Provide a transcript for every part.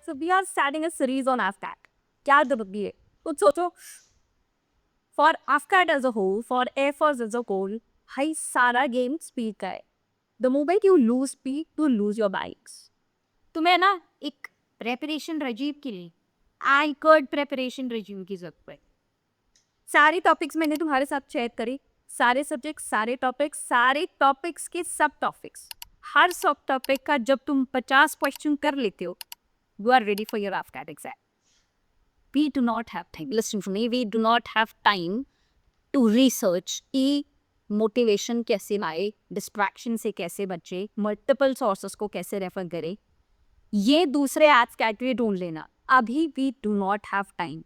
so we are starting a series on AFCAT. क्या जरूरी है कुछ सोचो. For AFCAT as a whole, for Air Force as a whole, भाई सारा गेम स्पीड का है. The moment you lose speed, you lose your bikes. तुम्हें ना एक प्रेपरेशन रजीम के लिए एंकर्ड प्रेपरेशन रजीम की जरूरत है. सारे टॉपिक्स मैंने तुम्हारे साथ शेयर करी. सारे सब्जेक्ट, सारे टॉपिक्स के सब टॉपिक्स. हर सब टॉपिक का जब तुम 50 क्वेश्चन कर लेते हो, you are ready for your AFCAT exam. We do not have time. Listen to me. We do not have time to research कि मोटिवेशन कैसे लाए, डिस्ट्रैक्शन से कैसे बचे, मल्टीपल सोर्सेस को कैसे रेफर करें. ये दूसरे एप्स कैटेगरी ढूंढ लेना. अभी we do not have time.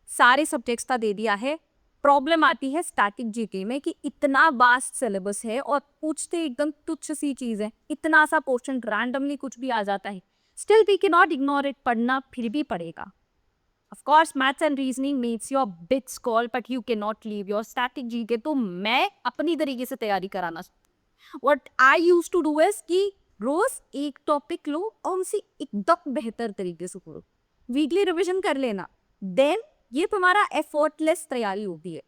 सारे सब्जेक्ट्स का दे दिया है. प्रॉब्लम आती है स्टैटिक जीके में कि इतना वास्ट सिलेबस है और पूछते एकदम तुच्छ सी चीज़ है. इतना सा पोर्शन रैंडमली कुछ भी आ जाता है. Still we can not ignore it. पढ़ना फिर भी पड़ेगा. Of course, maths and reasoning makes your bit call, but you cannot leave your static GK. तो मैं अपनी तरीके से तैयारी कराना. What I used to do is कि रोज एक टॉपिक लो और उसे एकदम बेहतर तरीके से करो. वीकली रिविजन कर लेना. देन ये तुम्हारा एफर्टलेस तैयारी होती है.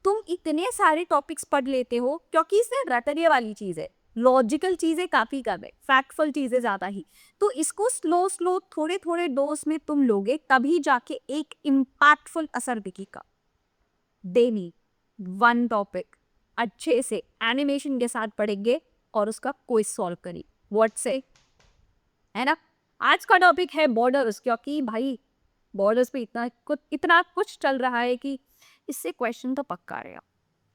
तुम इतने सारे टॉपिक्स पढ़ लेते हो क्योंकि इसमें रटने वाली चीज़ है. लॉजिकल चीज़ें काफ़ी कम है, फैक्टफुल चीज़ें ज़्यादा ही. तो इसको स्लो थोड़े थोड़े डोज में तुम लोगे, तभी जाके एक इम्पैक्टफुल असर दिखेगा. डेली वन टॉपिक अच्छे से एनिमेशन के साथ पढ़ेंगे और उसका कोई सॉल्व करें. व्हाट से, है ना. आज का टॉपिक है बॉर्डर्स, क्योंकि भाई बॉर्डर्स पे इतना कुछ चल रहा है कि इससे क्वेश्चन तो पक्का आएगा.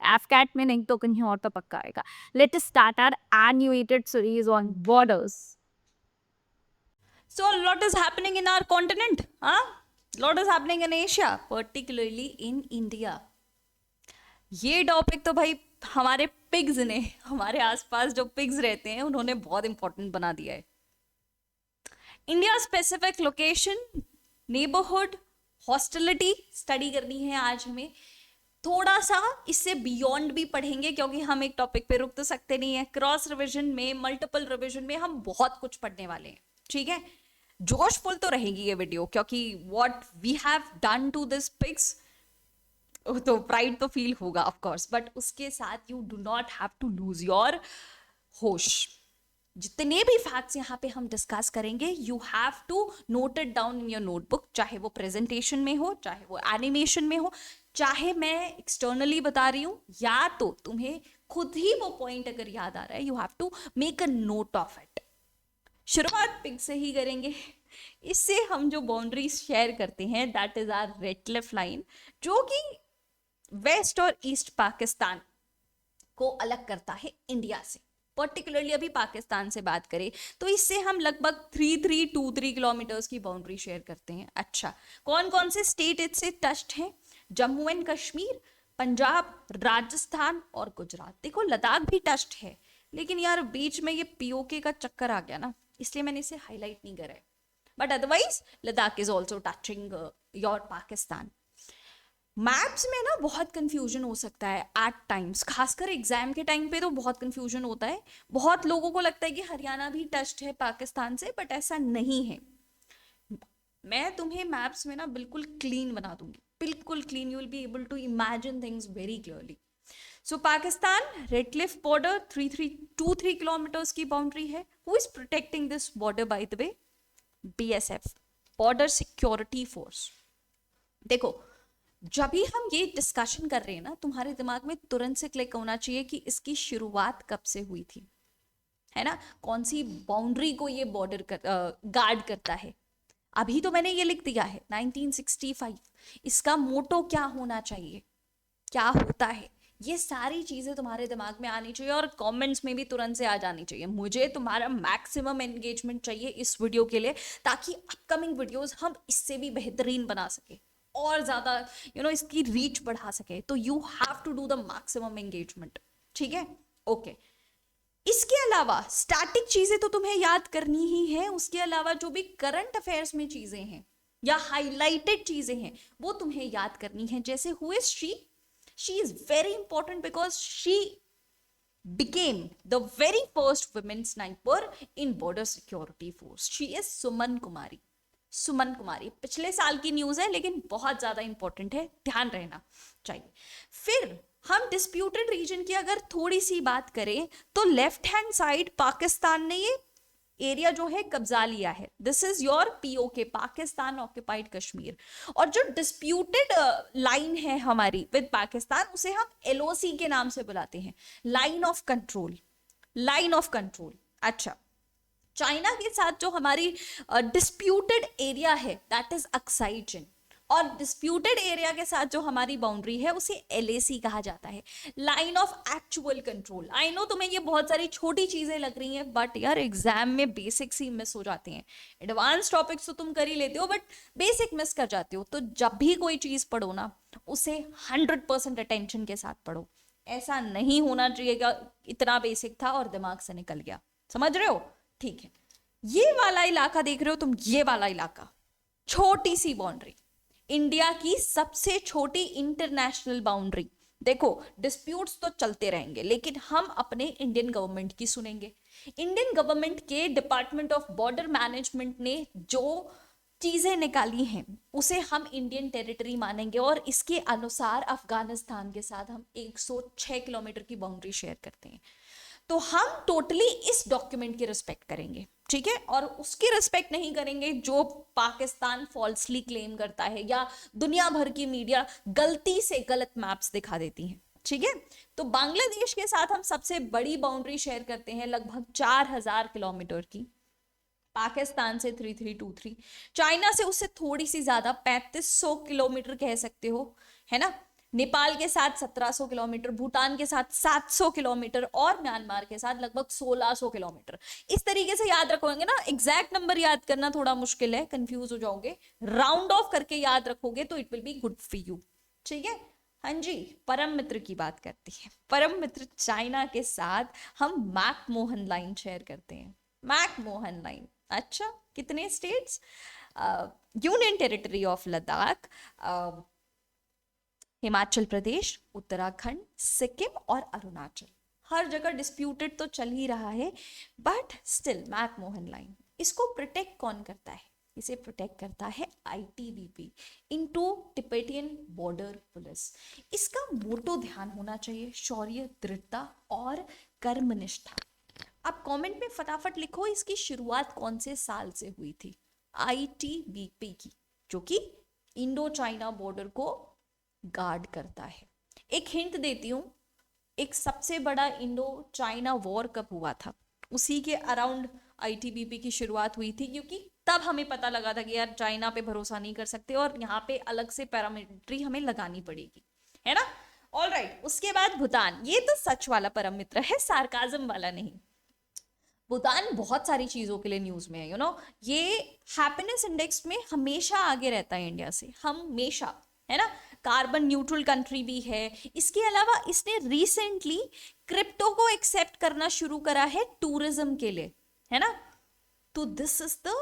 AFCAT में नहीं तो कहीं और तो पक्का आएगा. Let us start our animated series on borders. So a lot is happening in our continent, huh? Lot is happening in Asia, particularly in India. ये टॉपिक तो भाई हमारे पिग्स ने, हमारे आसपास जो पिग्स रहते हैं उन्होंने बहुत इंपॉर्टेंट बना दिया है. India specific location, neighbourhood, hostility study करनी है आज हमें. थोड़ा सा इससे बियॉन्ड भी पढ़ेंगे क्योंकि हम एक टॉपिक पे रुक तो सकते नहीं है. क्रॉस रिविजन में, मल्टीपल रिविजन में हम बहुत कुछ पढ़ने वाले हैं. ठीक है, जोशफुल तो रहेगी ये वीडियो क्योंकि what we have done to this pics, तो प्राइड तो फील होगा ऑफ कोर्स, बट उसके साथ you do not have to lose your होश. जितने भी फैक्ट्स यहाँ पे हम डिस्कस करेंगे you have to note it down in your notebook. चाहे वो प्रेजेंटेशन में हो, चाहे वो एनिमेशन में हो, चाहे मैं एक्सटर्नली बता रही हूँ, या तो तुम्हें खुद ही वो पॉइंट अगर याद आ रहा है, you have to make a note of it. शुरुआत पिग से ही करेंगे. इससे हम जो बाउंड्रीज शेयर करते हैं that is our Radcliffe line, जो कि वेस्ट और ईस्ट पाकिस्तान को अलग करता है इंडिया से. पर्टिकुलरली अभी पाकिस्तान से बात करें तो इससे हम लगभग 3323 किलोमीटर्स की बाउंड्री शेयर करते हैं. अच्छा, कौन कौन से स्टेट इससे टच्ड हैं? जम्मू एंड कश्मीर, पंजाब, राजस्थान और गुजरात. देखो लद्दाख भी टच्ड है, लेकिन यार बीच में ये पीओके का चक्कर आ गया ना, इसलिए मैंने इसे हाईलाइट नहीं करा है. But otherwise Ladakh is also touching your Pakistan. Maps में ना बहुत कंफ्यूजन हो सकता है एट टाइम्स, खासकर एग्जाम के टाइम पे तो बहुत कंफ्यूजन होता है. बहुत लोगों को लगता है कि हरियाणा भी टच्ड है पाकिस्तान से, बट ऐसा नहीं है. मैं तुम्हें मैप्स में ना बिल्कुल क्लीन बना दूंगी, बिल्कुल clean. You will be able to imagine things very clearly. So Pakistan Radcliffe border 3323 kilometres की बाउंड्री है. Who is protecting this border by the way? BSF, border security force. देखो जब भी हम ये डिस्कशन कर रहे हैं ना, तुम्हारे दिमाग में तुरंत से क्लिक होना चाहिए कि इसकी शुरुआत कब से हुई थी, है ना. कौन सी बाउंड्री को ये बॉर्डर गार्ड करता है. अभी तो मैंने ये लिख दिया है 1965. इसका मोटो क्या होना चाहिए, क्या होता है, ये सारी चीजें तुम्हारे दिमाग में आनी चाहिए और कमेंट्स में भी तुरंत से आ जानी चाहिए. मुझे तुम्हारा मैक्सिमम एंगेजमेंट चाहिए इस वीडियो के लिए, ताकि अपकमिंग वीडियोस हम इससे भी बेहतरीन बना सके और ज्यादा इसकी रीच बढ़ा सके. तो you have to do the maximum engagement. ठीक है, ओके. इसके अलावा स्टैटिक चीजें तो तुम्हें याद करनी ही है. उसके अलावा जो भी करंट अफेयर्स में चीजें हैं या हाईलाइटेड चीजें हैं वो तुम्हें याद करनी है. जैसे who is she is very important because she became the very first women sniper in border security force. She is सुमन कुमारी. सुमन कुमारी पिछले साल की न्यूज है लेकिन बहुत ज्यादा इंपॉर्टेंट है, ध्यान रहना चाहिए. फिर हम डिस्प्यूटेड रीजन की अगर थोड़ी सी बात करें तो लेफ्ट हैंड साइड पाकिस्तान ने ये एरिया जो है कब्जा लिया है. This is your PoK, Pakistan occupied Kashmir. और जो डिस्प्यूटेड लाइन है हमारी विद पाकिस्तान उसे हम एलओसी के नाम से बुलाते हैं, line of control. Line of control. अच्छा, चाइना के साथ जो हमारी डिस्प्यूटेड एरिया है दैट इज अक्साई चिन, और डिस्प्यूटेड एरिया के साथ जो हमारी बाउंड्री है उसे एलएसी कहा जाता है, line of actual control. I know तुम्हें ये बहुत सारी छोटी चीजें लग रही हैं बट यार एग्जाम में बेसिक्स ही मिस हो जाते हैं. एडवांस टॉपिक्स तो तुम कर ही लेते हो बट बेसिक मिस कर जाते हो. तो जब भी कोई चीज पढ़ो ना उसे 100% अटेंशन के साथ पढ़ो. ऐसा नहीं होना चाहिए कि इतना बेसिक था और दिमाग से निकल गया. समझ रहे हो? ठीक है, ये वाला इलाका देख रहे हो तुम, ये वाला इलाका, छोटी सी बाउंड्री, इंडिया की सबसे छोटी इंटरनेशनल बाउंड्री. देखो डिस्प्यूट्स तो चलते रहेंगे लेकिन हम अपने इंडियन गवर्नमेंट की सुनेंगे. इंडियन गवर्नमेंट के डिपार्टमेंट ऑफ बॉर्डर मैनेजमेंट ने जो चीजें निकाली हैं उसे हम इंडियन टेरिटरी मानेंगे और इसके अनुसार अफगानिस्तान के साथ हम 106 किलोमीटर की बाउंड्री शेयर करते हैं. तो हम टोटली इस डॉक्यूमेंट की रिस्पेक्ट करेंगे, ठीक है, और उसकी रिस्पेक्ट नहीं करेंगे जो पाकिस्तान फॉल्सली क्लेम करता है या दुनिया भर की मीडिया गलती से गलत मैप्स दिखा देती है. ठीक है, तो बांग्लादेश के साथ हम सबसे बड़ी बाउंड्री शेयर करते हैं लगभग 4000 किलोमीटर की, पाकिस्तान से 3323, चाइना से उससे थोड़ी सी ज्यादा 3500 किलोमीटर कह सकते हो, है ना. नेपाल के साथ 1700 किलोमीटर, भूटान के साथ 700 किलोमीटर और म्यांमार के साथ लगभग 1600 किलोमीटर. इस तरीके से याद रखोगे ना, एग्जैक्ट नंबर याद करना थोड़ा मुश्किल है, कंफ्यूज हो जाओगे. राउंड ऑफ करके याद रखोगे तो it will be good for you. ठीक है. हाँ जी, परम मित्र की बात करती है. परम मित्र चाइना के साथ हम मैकमोहन लाइन शेयर करते हैं. McMahon line. अच्छा, कितने states? Union territory of Ladakh, Himachal Pradesh, Uttarakhand, Sikkim और अरुणाचल. हर जगह डिस्प्यूटेड तो चल ही रहा है बट स्टिल मैकमोहन लाइन. इसको प्रोटेक्ट कौन करता है? इसे प्रोटेक्ट करता है ITBP, Indo Tibetan border police. इसका मोटो ध्यान होना चाहिए, शौर्य, दृढ़ता और कर्मनिष्ठा. आप कमेंट में फटाफट लिखो इसकी शुरुआत कौन से साल से हुई थी, आईटीबीपी की, जो कि इंडो चाइना बॉर्डर को गार्ड करता है. एक हिंट देती हूँ, एक सबसे बड़ा इंडो चाइना वॉर कब हुआ था उसी के अराउंड आईटीबीपी की शुरुआत हुई थी, क्योंकि तब हमें पता लगा था कि यार चाइना पे भरोसा नहीं कर सकते और यहाँ पे अलग से पैरामिलिट्री हमें लगानी पड़ेगी, है ना. ऑल राइट, उसके बाद भूटान. ये तो सच वाला परम मित्र है, सार्काज्म वाला नहीं. भूटान बहुत सारी चीजों के लिए न्यूज में है, यू नो. ये हैप्पीनेस इंडेक्स में हमेशा आगे रहता है इंडिया से, हमेशा, है ना. कार्बन न्यूट्रल कंट्री भी है. इसके अलावा इसने रिसेंटली क्रिप्टो को एक्सेप्ट करना शुरू करा है टूरिज्म के लिए, है ना. तो this is the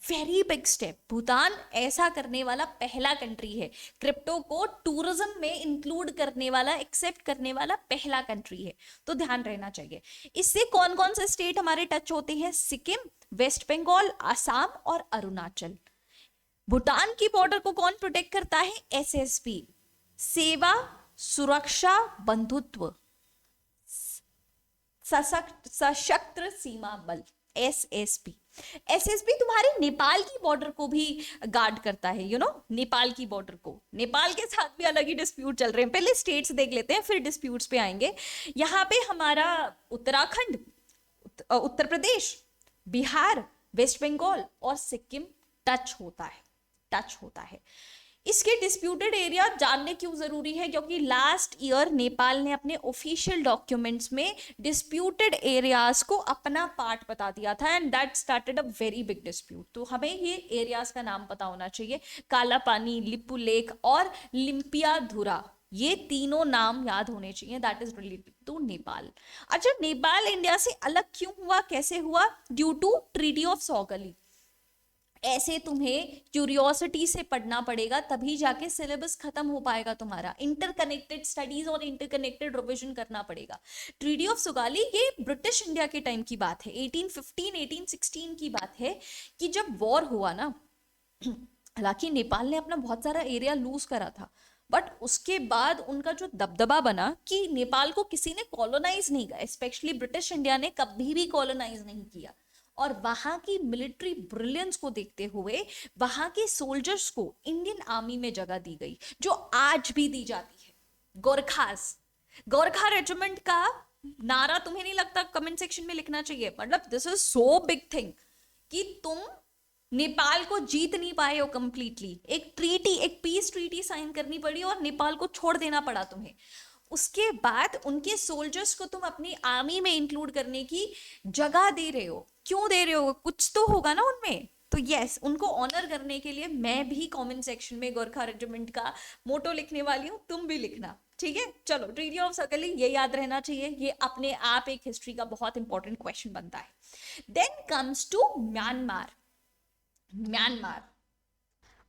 very big step. Bhutan ऐसा करने वाला पहला कंट्री है, क्रिप्टो को टूरिज्म में इंक्लूड करने वाला, एक्सेप्ट करने वाला पहला कंट्री है. तो ध्यान रहना चाहिए. इससे कौन कौन से स्टेट हमारे टच होते हैं? सिक्किम, वेस्ट बंगाल, आसाम और अरुणाचल. भूटान की बॉर्डर को कौन प्रोटेक्ट करता है? एसएसबी, सेवा सुरक्षा बंधुत्व सशक्त सीमा बल, एसएसबी. एसएसबी तुम्हारे नेपाल की बॉर्डर को भी गार्ड करता है, यू नो. नेपाल की बॉर्डर को, नेपाल के साथ भी अलग ही डिस्प्यूट चल रहे हैं. पहले स्टेट्स देख लेते हैं फिर डिस्प्यूट्स पे आएंगे. यहाँ पे हमारा उत्तराखंड, उत्तर प्रदेश, बिहार, वेस्ट बंगाल और सिक्किम टच होता है. इसके डिस्प्यूटेड एरिया जानने क्यों जरूरी है? क्योंकि लास्ट ईयर नेपाल ने अपने ऑफिशियल डॉक्यूमेंट्स में डिस्प्यूटेड एरियाज को अपना पार्ट बता दिया था and that started a very big dispute. तो हमें ये एरियाज का नाम पता होना चाहिए. काला पानी, लिपू लेक और लिम्पियाधुरा, ये तीनों नाम याद होने चाहिए. That is related to Nepal. अच्छा, नेपाल इंडिया से अलग क्यों हुआ, कैसे हुआ? Due to treaty of Sugauli. ऐसे तुम्हें क्यूरियोसिटी से पढ़ना पड़ेगा, तभी जाके सिलेबस खत्म हो पाएगा तुम्हारा। इंटरकनेक्टेड स्टडीज और इंटरकनेक्टेड रिविजन करना पड़ेगा। ट्रीटी ऑफ सुगाली ये ब्रिटिश इंडिया के टाइम की बात है, 1815 1816 की बात है, कि जब वॉर हुआ ना, हालांकि नेपाल ने अपना बहुत सारा एरिया लूज करा था, बट उसके बाद उनका जो दबदबा बना कि नेपाल को किसी ने कॉलोनाइज नहीं किया, स्पेशली ब्रिटिश इंडिया ने कभी भी कॉलोनाइज नहीं किया। और वहां की मिलिट्री ब्रिलियंस को देखते हुए वहां के सोल्जर्स को इंडियन आर्मी में जगह दी गई, जो आज भी दी जाती है। गोरखास, गोरखा रेजिमेंट का नारा तुम्हें नहीं लगता कमेंट सेक्शन में लिखना चाहिए? मतलब this is so big thing कि तुम नेपाल को जीत नहीं पाए हो कंप्लीटली। एक ट्रीटी, एक पीस ट्रीटी साइन करनी पड़ी और नेपाल को छोड़ देना पड़ा तुम्हें। उसके बाद उनके सोल्जर्स को तुम अपनी आर्मी में इंक्लूड करने की जगह दे रहे हो। क्यों दे रहे हो? कुछ तो होगा ना उनमें। तो यस, उनको ऑनर करने के लिए मैं भी कमेंट सेक्शन में गोरखा रेजिमेंट का मोटो लिखने वाली हूँ, तुम भी लिखना, ठीक है? चलो, ट्रीटी ऑफ सकली ये याद रहना चाहिए, ये अपने आप एक हिस्ट्री का बहुत इंपॉर्टेंट क्वेश्चन बनता है। Then comes to Myanmar. Myanmar,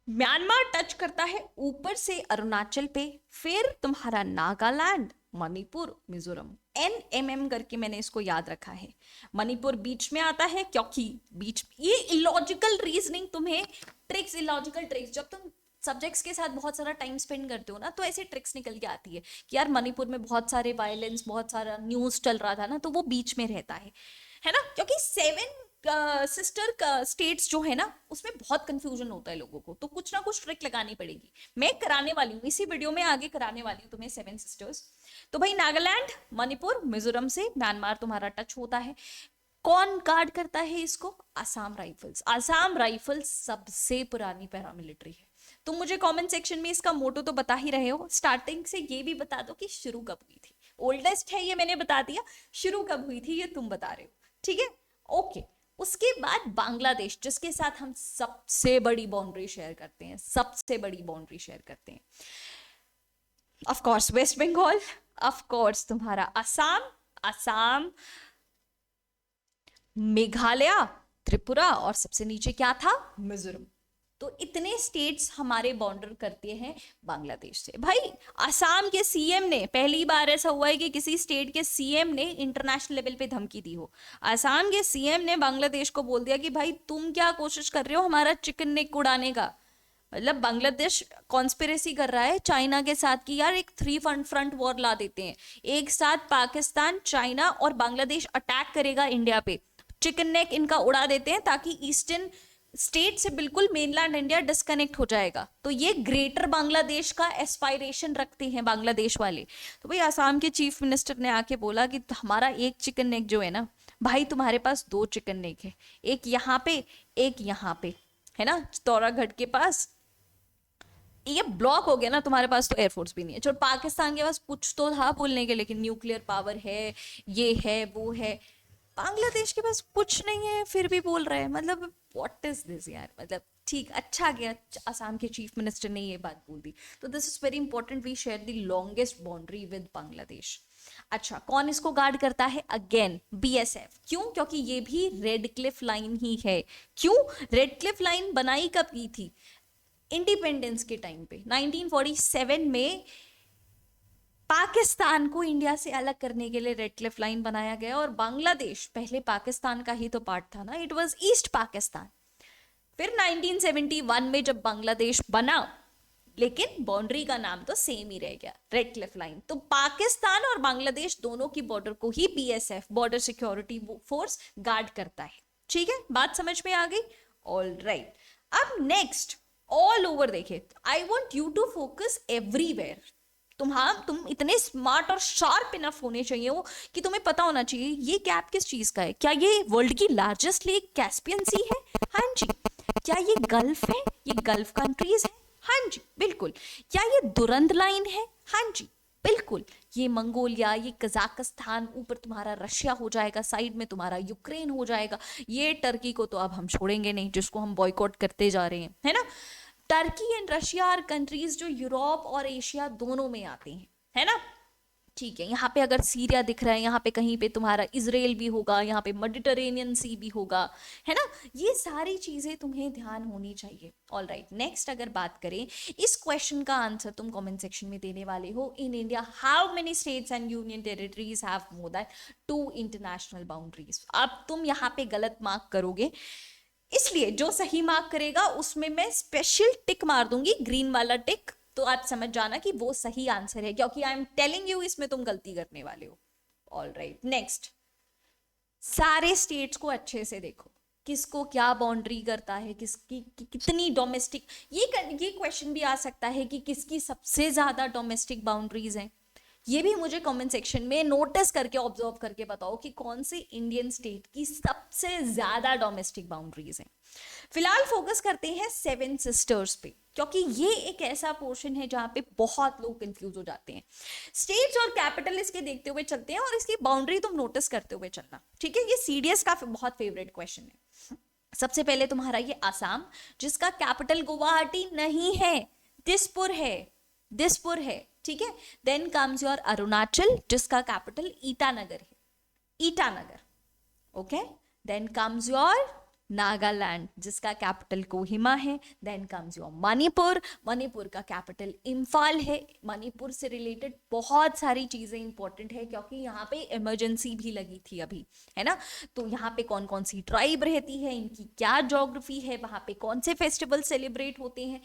Myanmar touch करता है ऊपर से अरुणाचल पे, फिर तुम्हारा नागालैंड, मणिपुर, मिजोरम। NMM करके मैंने इसको याद रखा है। मणिपुर बीच में आता है क्योंकि बीच, ये इलॉजिकल रीजनिंग तुम्हें, ट्रिक्स, इलॉजिकल ट्रिक्स, जब तुम सब्जेक्ट्स के साथ बहुत सारा टाइम स्पेंड करते हो ना, तो ऐसे ट्रिक्स निकल के आती है कि यार मणिपुर में बहुत सारे वायलेंस, बहुत सारा न्यूज चल रहा था ना, तो वो बीच में रहता है ना? क्योंकि 7 सिस्टर स्टेट्स जो है ना, उसमें बहुत कंफ्यूजन होता है लोगों को, तो कुछ ना कुछ ट्रिक लगानी पड़ेगी। मैं कराने वाली हूँ इसी वीडियो में, आगे कराने वाली हूँ तुम्हें 7 सिस्टर्स। तो भाई नागालैंड, मणिपुर, मिजोरम से म्यांमार तुम्हारा टच होता है। कौन गार्ड करता है इसको? आसाम राइफल्स। आसाम राइफल्स सबसे पुरानी पैरामिलिट्री है। तुम मुझे कमेंट सेक्शन में इसका मोटो तो बता ही रहे हो, स्टार्टिंग से ये भी बता दो कि शुरू कब हुई थी। ओल्डेस्ट है ये मैंने बता दिया, शुरू कब हुई थी ये तुम बता रहे हो, ठीक है? ओके। उसके बाद बांग्लादेश, जिसके साथ हम सबसे बड़ी बाउंड्री शेयर करते हैं, सबसे बड़ी बाउंड्री शेयर करते हैं। Of course west Bengal, of course तुम्हारा असम, असम, मेघालय, त्रिपुरा, और सबसे नीचे क्या था? मिजोरम। तो इतने स्टेट्स हमारे बॉर्डर करते हैं बांग्लादेश से। भाई असम के सीएम ने, पहली बार ऐसा हुआ है कि किसी स्टेट के सीएम ने इंटरनेशनल लेवल पे धमकी दी हो। असम के सीएम ने बांग्लादेश को बोल दिया कि भाई तुम क्या कोशिश कर रहे हो हमारा चिकन नेक उड़ाने का। मतलब बांग्लादेश कॉन्स्पिरेसी कर रहा है चाइना के साथ कि यार एक 3 फ्रंट वॉर ला देते हैं, एक साथ पाकिस्तान, चाइना और बांग्लादेश अटैक करेगा इंडिया पे, चिकन नेक इनका उड़ा देते हैं ताकि ईस्टर्न स्टेट से बिल्कुल मेनलैंड इंडिया डिस्कनेक्ट हो जाएगा। तो ये ग्रेटर बांग्लादेश का एस्पायरेशन रखते हैं बांग्लादेश वाले। तो भाई असम के चीफ मिनिस्टर ने आके बोला कि हमारा एक चिकन नेक जो है ना, भाई तुम्हारे पास 2 चिकन नेक है, एक यहाँ पे, एक यहाँ पे, है ना, चित्तौरागढ़ के पास। ये ब्लॉक हो गया ना, तुम्हारे पास तो एयरफोर्स भी नहीं है। चलो पाकिस्तान के पास कुछ तो था बोलने के, लेकिन न्यूक्लियर पावर है, ये है, वो है। बांग्लादेश के पास कुछ नहीं है, फिर भी बोल रहे हैं। मतलब व्हाट इज दिस यार? मतलब ठीक, अच्छा गया असम के चीफ मिनिस्टर ने ये बात बोल दी। तो this is very important, we share the longest boundary with Bangladesh. अच्छा, कौन इसको गार्ड करता है? Again BSF। क्यों? क्योंकि ये भी रेड क्लिफ लाइन ही है। क्यों? रेड क्लिफ लाइन बनाई कब की थी? इंडिपेंडेंस के टाइम पे 1947 में पाकिस्तान को इंडिया से अलग करने के लिए रेड क्लिफ लाइन बनाया गया। और बांग्लादेश पहले पाकिस्तान का ही तो पार्ट था ना, इट वाज ईस्ट पाकिस्तान। फिर 1971 में जब बांग्लादेश बना, लेकिन बाउंड्री का नाम तो सेम ही रह गया, रेड क्लिफ लाइन। तो पाकिस्तान और बांग्लादेश दोनों की बॉर्डर को ही BSF, border security force, guard करता है। ठीक है, बात समझ में आ गई? All right. अब नेक्स्ट, ऑल ओवर देखे, I want you to focus everywhere. तुम इतने स्मार्ट और शार्प इनफ होने चाहिए हो कि तुम्हें पता होना चाहिए ये गैप किस चीज का है। क्या ये वर्ल्ड की लार्जेस्ट लेक कैस्पियन सी है? हाँ जी। क्या ये गल्फ है? ये गल्फ कंट्रीज है? हाँ जी बिल्कुल। क्या ये दुरंत लाइन है? हाँ जी बिल्कुल। ये मंगोलिया, ये कजाकिस्तान, ऊपर तुम्हारा रशिया हो जाएगा, साइड में तुम्हारा यूक्रेन हो जाएगा। ये टर्की को तो अब हम छोड़ेंगे नहीं, जिसको हम बॉयकॉट करते जा रहे हैं, है ना। Turkey and Russia are countries जो यूरोप और एशिया दोनों में आते हैं, है ना। ठीक है, यहाँ पे अगर सीरिया दिख रहा है, यहाँ पे कहीं पे तुम्हारा इजराइल भी होगा, यहाँ पे मेडिटेरेनियन सी भी होगा, है ना। ये सारी चीजें तुम्हें ध्यान होनी चाहिए। ऑल राइट, नेक्स्ट अगर बात करें, इस क्वेश्चन का आंसर तुम कमेंट सेक्शन में देने वाले हो। In India how many states and union territories have more than 2 international boundaries. अब तुम यहाँ पे गलत मार्क करोगे, इसलिए जो सही मार्क करेगा उसमें मैं स्पेशल टिक मार दूंगी, ग्रीन वाला टिक, तो आप समझ जाना कि वो सही आंसर है, क्योंकि आई एम टेलिंग यू इसमें तुम गलती करने वाले हो। ऑल राइट, नेक्स्ट, सारे स्टेट्स को अच्छे से देखो, किसको क्या बाउंड्री करता है, किसकी कितनी डोमेस्टिक, ये क्वेश्चन भी आ सकता है कि किसकी सबसे ज्यादा डोमेस्टिक बाउंड्रीज हैं। ये भी मुझे कमेंट सेक्शन में नोटिस करके ऑब्जर्व करके बताओ कि कौन से इंडियन स्टेट की सबसे ज्यादा डोमेस्टिक बाउंड्रीज हैं। फिलहाल फोकस करते हैं 7 सिस्टर्स पे, क्योंकि ये एक ऐसा पोर्शन है जहां पे बहुत लोग कंफ्यूज हो जाते हैं। स्टेट्स और कैपिटल इसके देखते हुए चलते हैं और इसकी बाउंड्री तुम नोटिस करते हुए चलना, ठीक है। ये सीडीएस का बहुत फेवरेट क्वेश्चन है। सबसे पहले तुम्हारा ये आसाम, जिसका कैपिटल गुवाहाटी नहीं है, दिसपुर है, ठीक है। देन कम्स योर अरुणाचल, जिसका कैपिटल ईटानगर है, Itanagar, okay. Then comes your Nagaland, जिसका कैपिटल कोहिमा है। Then comes your Manipur, Manipur का कैपिटल इम्फाल है। मणिपुर से रिलेटेड बहुत सारी चीजें इंपॉर्टेंट है, क्योंकि यहाँ पे इमरजेंसी भी लगी थी अभी, है ना। तो यहाँ पे कौन कौन सी ट्राइब रहती है, इनकी क्या ज्योग्राफी है, वहां पे कौन से फेस्टिवल सेलिब्रेट होते हैं,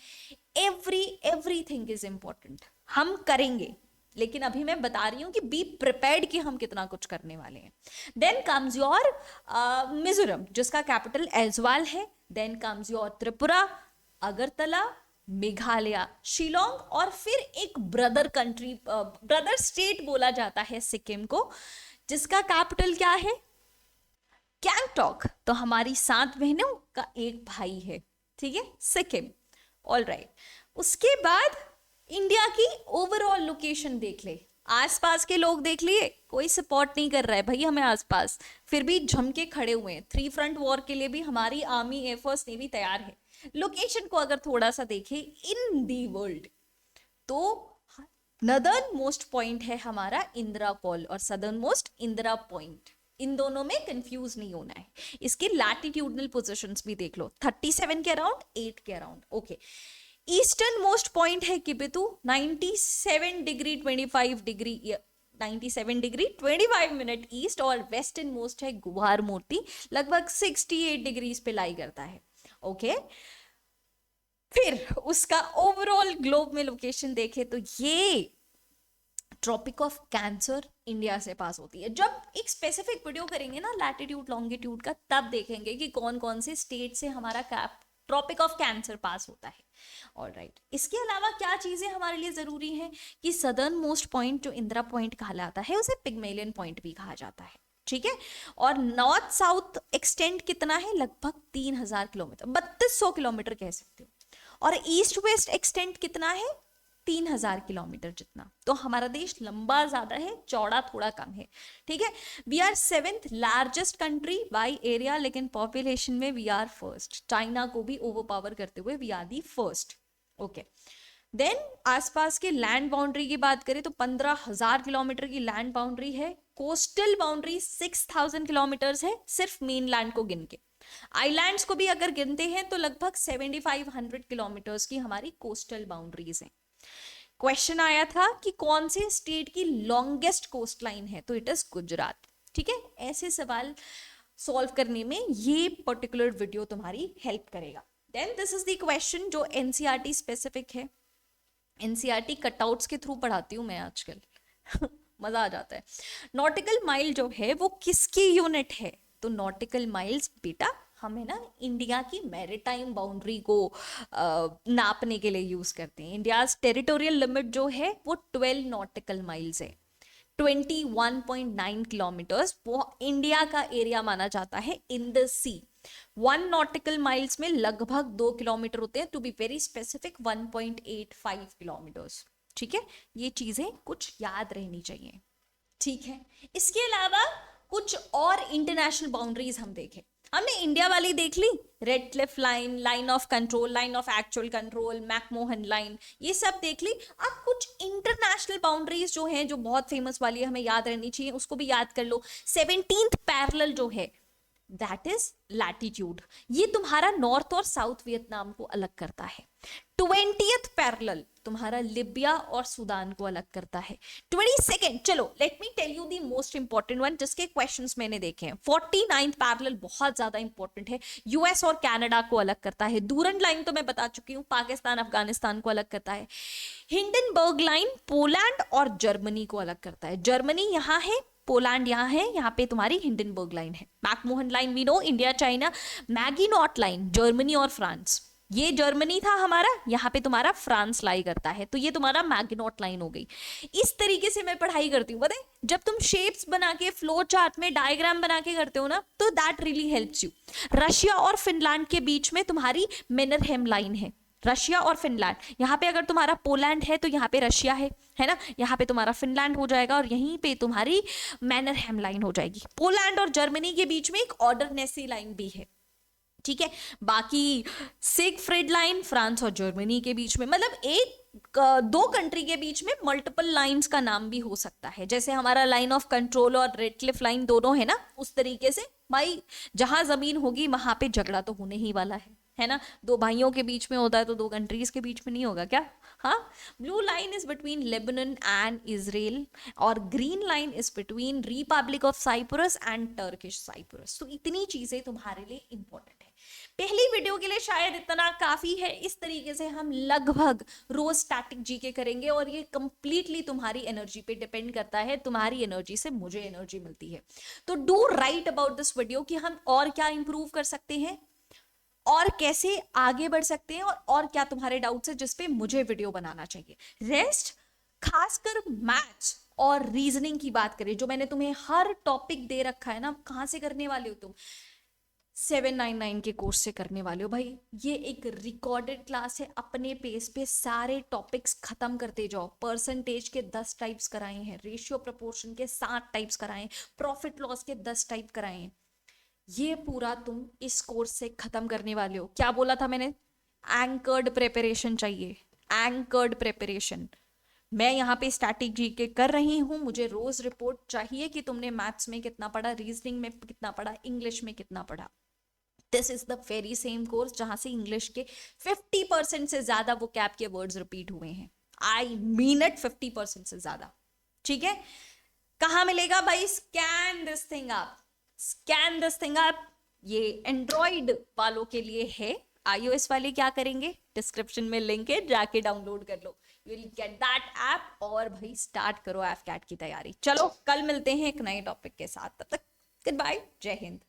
एवरीथिंग इज इंपॉर्टेंट। हम करेंगे, लेकिन अभी मैं बता रही हूं कि बी प्रिपेयर्ड कि हम कितना कुछ करने वाले हैं। देन कम्स योर मिजोरम, जिसका कैपिटल ऐजवाल है। Then comes your Tripura, Agartala, Meghalaya, Shillong, और फिर एक ब्रदर कंट्री, ब्रदर स्टेट बोला जाता है सिक्किम को, जिसका कैपिटल क्या है, गैंगटॉक। तो हमारी 7 बहनों का एक भाई है, ठीक है, सिक्किम। ऑल राइट, उसके बाद इंडिया की ओवरऑल लोकेशन देख ले, आसपास के लोग देख लिए, कोई सपोर्ट नहीं कर रहा है भाई हमें आसपास, फिर भी जम के खड़े हुए हैं। 3 फ्रंट वॉर के लिए भी हमारी आर्मी, एयरफोर्स, नेवी तैयार है। लोकेशन को अगर थोड़ा सा देखें इन दी वर्ल्ड, तो नदर्न मोस्ट पॉइंट है हमारा इंदिरा कॉल और सदर्न मोस्ट इंदिरा पॉइंट। इन दोनों में कंफ्यूज नहीं होना है। इसके लैटिट्यूडनल पोजीशंस भी देख लो, 37 के अराउंड, 8 के around, okay. Eastern most point है Kibithoo, 97 degree 25 degree 97 degree 25 minute east, और वेस्टर्न मोस्ट है गुवार मूर्ति, लगभग 68 डिग्रीज पे लाई करता है, ओके। फिर उसका ओवरऑल ग्लोब में लोकेशन देखे तो ये ट्रॉपिक ऑफ कैंसर इंडिया से पास होती है। जब एक स्पेसिफिक वीडियो करेंगे ना लैटिट्यूड लॉन्गिट्यूड का, तब देखेंगे कि कौन कौन से स्टेट से हमारा ट्रॉपिक ऑफ कैंसर पास होता है। ऑल राइट, इसके अलावा क्या चीजें हमारे लिए जरूरी हैं कि सदर्न मोस्ट पॉइंट जो इंदिरा पॉइंट कहलाता है, उसे पिग्मेलियन पॉइंट भी कहा जाता है, ठीक है। और नॉर्थ साउथ एक्सटेंड कितना है, लगभग 3000 किलोमीटर, 3200 किलोमीटर कह सकते हो। और ईस्ट वेस्ट एक्सटेंड कितना है, 3000 किलोमीटर जितना। तो हमारा देश लंबा ज्यादा है, चौड़ा थोड़ा कम है, ठीक है। We are 7th largest country by area, लेकिन पॉपुलेशन में वी आर फर्स्ट, चाइना को भी ओवरपावर करते हुए we are the first, okay. Then आसपास के लैंड बाउंड्री की बात करें तो 15,000 किलोमीटर की लैंड बाउंड्री है। कोस्टल बाउंड्री 6000 किलोमीटर है, सिर्फ मेन लैंड को गिन के। आइलैंड्स को भी अगर गिनते हैं तो लगभग 7500 किलोमीटर्स की हमारी कोस्टल बाउंड्रीज हैं। क्वेश्चन आया था कि कौन से स्टेट की लॉन्गेस्ट कोस्ट लाइन है, तो इट इज गुजरात, ठीक है। ऐसे सवाल सॉल्व करने में ये पर्टिकुलर वीडियो तुम्हारी हेल्प करेगा। Then this is the question जो एनसीईआरटी स्पेसिफिक है। एनसीईआरटी कटआउट्स के थ्रू पढ़ाती हूँ मैं आजकल मजा आ जाता है। नॉटिकल माइल जो है वो किसकी यूनिट है, तो नॉटिकल माइल्स बेटा हमें ना इंडिया की मैरीटाइम बाउंड्री को नापने के लिए यूज करते हैं। इंडिया टेरिटोरियल लिमिट जो है वो 12 नॉटिकल माइल्स है, 21.9 किलोमीटर्स, वो इंडिया का एरिया माना जाता है in the sea. 1 nautical miles में लगभग 2 किलोमीटर होते हैं, to be very specific 1.85 kilometres, ठीक है। ये चीजें कुछ याद रहनी चाहिए, ठीक है। इसके अलावा कुछ और इंटरनेशनल बाउंड्रीज हम देखें हमने इंडिया वाली देख ली, Radcliffe line, line of control, line of actual control, McMahon line, ये सब देख ली। अब कुछ इंटरनेशनल बाउंड्रीज जो हैं, जो बहुत फेमस वाली है, हमें याद रहनी चाहिए, उसको भी याद कर लो। 17th पैरेलल जो है, दैट इज लैटिट्यूड, ये तुम्हारा नॉर्थ और साउथ वियतनाम को अलग करता है। 20th पैरेलल तुम्हारा लिबिया और सूडान को अलग करता है। 22nd, चलो let me tell you the most important one, जिसके क्वेश्चंस मैंने देखे हैं। 49th पैरेलल बहुत ज्यादा इंपॉर्टेंट है, यूएस और कनाडा को अलग करता है। डूरंड लाइन तो मैं बता चुकी हूँ, पाकिस्तान अफगानिस्तान को अलग करता है। हिंडनबर्ग लाइन पोलैंड और जर्मनी को अलग करता है। जर्मनी यहाँ है, पोलैंड यहाँ है, यहाँ पे तुम्हारी हिंडनबर्ग लाइन है। McMahon line we know, India China. Maginot line Germany और फ्रांस, ये जर्मनी था हमारा, यहाँ पे तुम्हारा फ्रांस लाई करता है, तो ये तुम्हारा मैगिनॉट लाइन हो गई। इस तरीके से मैं पढ़ाई करती हूँ, पता है, जब तुम शेप्स बना के फ्लो चार्ट में डायग्राम बना के करते हो ना, तो that really helps you. Russia और फिनलैंड के बीच में तुम्हारी मैनरहेम लाइन है, रशिया और फिनलैंड। यहाँ पे अगर तुम्हारा पोलैंड है तो यहाँ पे रशिया है ना, यहाँ पे तुम्हारा फिनलैंड हो जाएगा और यहीं पे तुम्हारी मैनरहेम लाइन हो जाएगी। पोलैंड और जर्मनी के बीच में एक ऑर्डरनेसी लाइन भी है, ठीक है। बाकी सिगफ्रिड लाइन फ्रांस और जर्मनी के बीच में, मतलब एक दो कंट्री के बीच में मल्टीपल लाइंस का नाम भी हो सकता है, जैसे हमारा लाइन ऑफ कंट्रोल और रेड क्लिफ लाइन दोनों है ना, उस तरीके से भाई जहां जमीन होगी वहां पे झगड़ा तो होने ही वाला है ना। दो भाइयों के बीच में होता है तो दो कंट्रीज के बीच में नहीं होगा क्या? हाँ। Blue line is between Lebanon and Israel और green line is between republic of Cyprus and Turkish Cyprus. तो इतनी चीजें तुम्हारे लिए इंपॉर्टेंट है। पहली वीडियो के लिए शायद इतना काफी है। इस तरीके से हम लगभग रोज स्टैटिक जीके करेंगे और ये कंप्लीटली तुम्हारी एनर्जी पे डिपेंड करता है। तुम्हारी एनर्जी से मुझे एनर्जी मिलती है। तो do right about this video कि हम और क्या इंप्रूव कर सकते हैं और कैसे आगे बढ़ सकते हैं और क्या तुम्हारे डाउट्स है जिस पे मुझे वीडियो बनाना चाहिए। रेस्ट खासकर मैथ्स और रीजनिंग की बात करें, जो मैंने तुम्हें हर टॉपिक दे रखा है ना, कहाँ से करने वाले हो तुम? 799 के कोर्स से करने वाले हो भाई। ये एक रिकॉर्डेड क्लास है, अपने पेस पे सारे टॉपिक्स खत्म करते जाओ। परसेंटेज के 10 टाइप्स कराए हैं, रेशियो प्रोपोर्शन के 7 टाइप्स कराए हैं, प्रॉफिट लॉस के 10 टाइप कराए हैं। ये पूरा तुम इस कोर्स से खत्म करने वाले हो। क्या बोला था मैंने? एंकर्ड प्रिपरेशन चाहिए, एंकर्ड प्रिपरेशन। मैं यहाँ पे स्टैटिक जीके कर रही हूँ, मुझे रोज रिपोर्ट चाहिए कि तुमने मैथ्स में कितना पढ़ा, रीजनिंग में कितना पढ़ा, इंग्लिश में कितना पढ़ा। This is the very same course जहां से इंग्लिश के 50% से ज्यादा वो कैप के वर्ड्स रिपीट हुए हैं। आई मीन इट, 50% से ज्यादा। ठीक है, कहाँ मिलेगा भाई? Scan this thing up, scan this thing up. ये एंड्रॉइड वालों के लिए है, iOS वाले क्या करेंगे? डिस्क्रिप्शन में लिंक है, जाके डाउनलोड कर लो। You will get that app और भाई स्टार्ट करो एफकैट की तैयारी। चलो कल मिलते हैं एक नए टॉपिक के साथ, तब तक गुड बाय, जय हिंद।